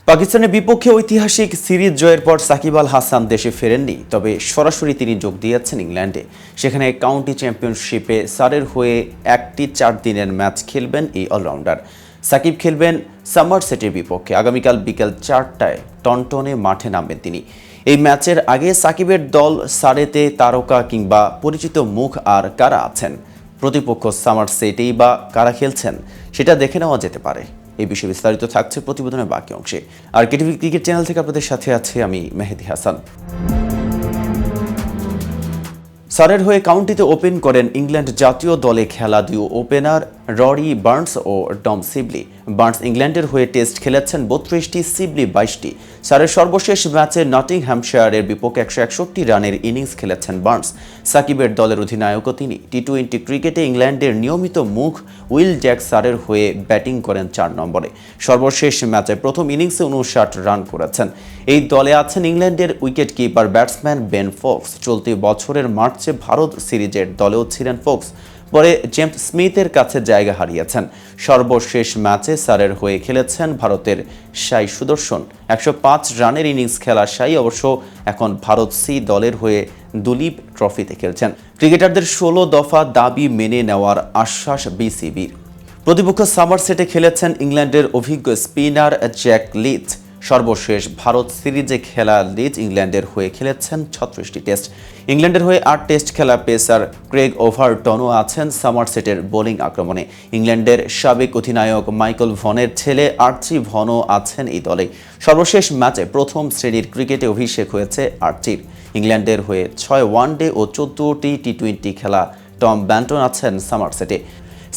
পাকিস্তানের বিপক্ষে ঐতিহাসিক সিরিজ জয়ের পর সাকিব আল হাসান দেশে ফেরেননি, তবে সরাসরি তিনি যোগ দিয়েছেন ইংল্যান্ডে। সেখানে কাউন্টি চ্যাম্পিয়নশিপে সারের হয়ে একটি 4 দিনের ম্যাচ খেলবেন এই অলরাউন্ডার। সাকিব খেলবেন সমারসেটের বিপক্ষে। আগামীকাল বিকেল 4টায় টনটনে মাঠে নামবেন তিনি। এই ম্যাচের আগে সাকিবের দল সারেতে তারকা কিংবা পরিচিত মুখ আর কারা আছেন, প্রতিপক্ষ সমারসেটেই বা কারা খেলছেন, সেটা দেখে নেওয়া যেতে পারে। এই বিষয়ে বিস্তারিত থাকছে প্রতিবেদনের বাকি অংশে। আর কেটিভি ক্রিকেট চ্যানেল থেকে আপনাদের সাথে আছে আমি মেহেদি হাসান। সারের হয়ে কাউন্টিতে ওপেন করেন ইংল্যান্ড জাতীয় দলে খেলা দুই ওপেনার ররি বার্নস ও টম সিবলি। বার্নস ইংল্যান্ডের হয়ে টেস্ট খেলেছেন 32টি, সিবলি 22টি। সারের সর্বশেষ ম্যাচে নটিংহ্যামশায়ারের বিপক্ষে 161 রানের ইনিংস খেলেছেন বার্নস। সাকিবের দলের অধিনায়কও তিনি। টি-20 ক্রিকেটে ইংল্যান্ডের নিয়মিত মুখ উইল জ্যাক সারের হয়ে ব্যাটিং করেন 4 নম্বরে। সর্বশেষ ম্যাচে প্রথম ইনিংসে 59 রান করেছেন। এই দলে আছেন ইংল্যান্ডের wicket keeper batsman Ben Foakes. চলতি বছরের মার্চে ভারত সিরিজের দলেও ছিলেন ফোকস, পরে জেমস স্মিথের কাছে জায়গা হারিয়েছেন। সর্বশেষ ম্যাচে সারের হয়ে খেলেছেন ভারতের সাই সুদর্শন। 105 রানের ইনিংস খেলা সাই অবশ্য এখন ভারত সি দলের হয়ে দুলীপ ট্রফিতে খেলছেন। ক্রিকেটারদের 16 দফা দাবি মেনে নেওয়ার আশ্বাস বিসিবির। প্রতিপক্ষ সমারসেটে খেলেছেন ইংল্যান্ডের অভিজ্ঞ স্পিনার জ্যাক লিচ। সর্বশেষ ভারত সিরিজে খেলা লিচ ইংল্যান্ডের হয়ে খেলেছেন 36টি টেস্ট। ইংল্যান্ডের হয়ে 8 টেস্ট খেলা পেসার ক্রেগ ওভারটনও আছেন সমারসেটের বোলিং আক্রমণে। ইংল্যান্ডের সাবেক অধিনায়ক মাইকেল ভনের ছেলে আর্চি ভনও আছেন এই দলে। সর্বশেষ ম্যাচে প্রথম শ্রেণীর ক্রিকেটে অভিষেক হয়েছে আর্চির। ইংল্যান্ডের হয়ে 6 ওয়ানডে ও 14টি টি-20 খেলা টম ব্যান্টন আছেন সমারসেটে।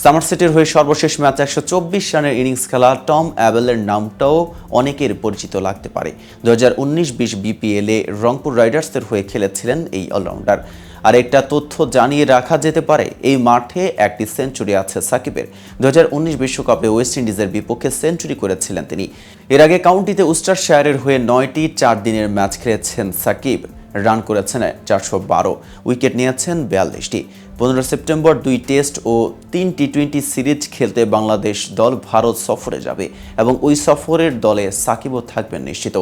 সমারসেটের হয়ে সর্বশেষ ম্যাচে 124 রানের ইনিংস খেলা টম অ্যাবেলের নামটাও অনেকের পরিচিত লাগতে পারে। 2019-20 বিপিএলে রংপুর রাইডার্সের হয়ে খেলেছিলেন এই অলরাউন্ডার। আর একটা তথ্য জানিয়ে রাখা যেতে পারে, এই মাঠে একটি সেঞ্চুরি আছে সাকিবের। 2019 বিশ্বকাপে ওয়েস্ট ইন্ডিজের বিপক্ষে সেঞ্চুরি করেছিলেন তিনি। এর আগে কাউন্টিতে উইস্টারশায়ারের হয়ে 9টি 4 দিনের ম্যাচ খেলেছেন সাকিব। রান করেছেন 412, উইকেট নিয়েছেন 42টি। 15 সেপ্টেম্বর 2 টেস্ট ও 3 টি-20 সিরিজ খেলতে বাংলাদেশ দল ভারত সফরে যাবে এবং ওই সফরের দলে সাকিবও থাকবেন নিশ্চিত।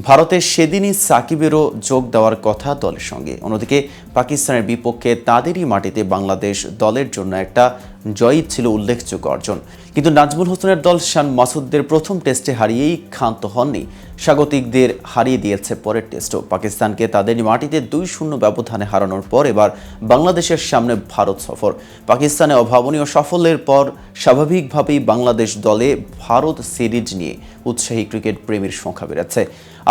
ভারতে সেদিনই সাকিবেরও যোগ দেওয়ার কথা দলের সঙ্গে। অন্যদিকে পাকিস্তানের বিপক্ষে তাদেরই মাটিতে বাংলাদেশ দলের জন্য একটা জয়ই ছিল উল্লেখযোগ্য অর্জন। কিন্তু নাজমুল হোসেনের দল শান মাসুদদের প্রথম টেস্টে হারিয়েই ক্ষান্ত হননি। স্বাগতিকদের হারিয়ে দিয়েছে পরের টেস্টও। পাকিস্তানকে তাদেরই মাটিতে 2-0 ব্যবধানে হারানোর পর এবার বাংলাদেশের সামনে ভারত সফর। পাকিস্তানে অভাবনীয় সাফল্যের পর স্বাভাবিকভাবেই বাংলাদেশ দলে ভারত সিরিজ নিয়ে উৎসাহী ক্রিকেট প্রেমীর সংখ্যা বেড়েছে।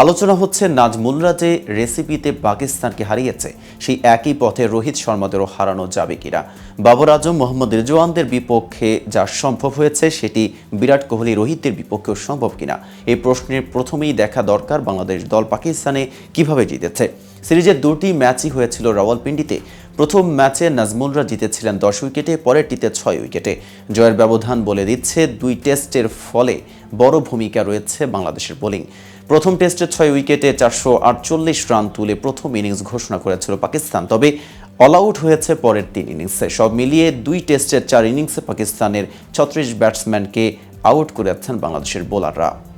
আলোচনা হচ্ছে নাজমুলরা যে রেসিপিতে পাকিস্তানকে হারিয়েছে, সেই একই পথে রোহিত শর্মাদেরও হারানো যাবে কিনা। বাবর আজম, মোহাম্মদ রিজওয়ানদের বিপক্ষে যা সম্ভব হয়েছে সেটি বিরাট কোহলি, রোহিতের বিপক্ষেও সম্ভব কিনা, এই প্রশ্নের প্রথমেই দেখা দরকার বাংলাদেশ দল পাকিস্তানে কিভাবে জিতেছে। সিরিজের 2টি ম্যাচই হয়েছিল রাওয়ালপিন্ডিতে। প্রথম ম্যাচে নাজমুলরা জিতেছিলেন 10 উইকেটে, পরেরটিতে 6 উইকেটে। জয়ের ব্যবধান বলে দিচ্ছে 2 টেস্টের ফলে বড় ভূমিকা রয়েছে বাংলাদেশের বোলিং। প্রথম টেস্টে 6 উইকেটে 448 রান তুলে প্রথম ইনিংস ঘোষণা করেছিল পাকিস্তান, তবে অল আউট হয়েছে পরের 3 ইনিংসে। সব মিলিয়ে 2 টেস্টের 4 ইনিংসে পাকিস্তানের 36 ব্যাটসম্যানকে আউট করেছেন বাংলাদেশের বোলাররা।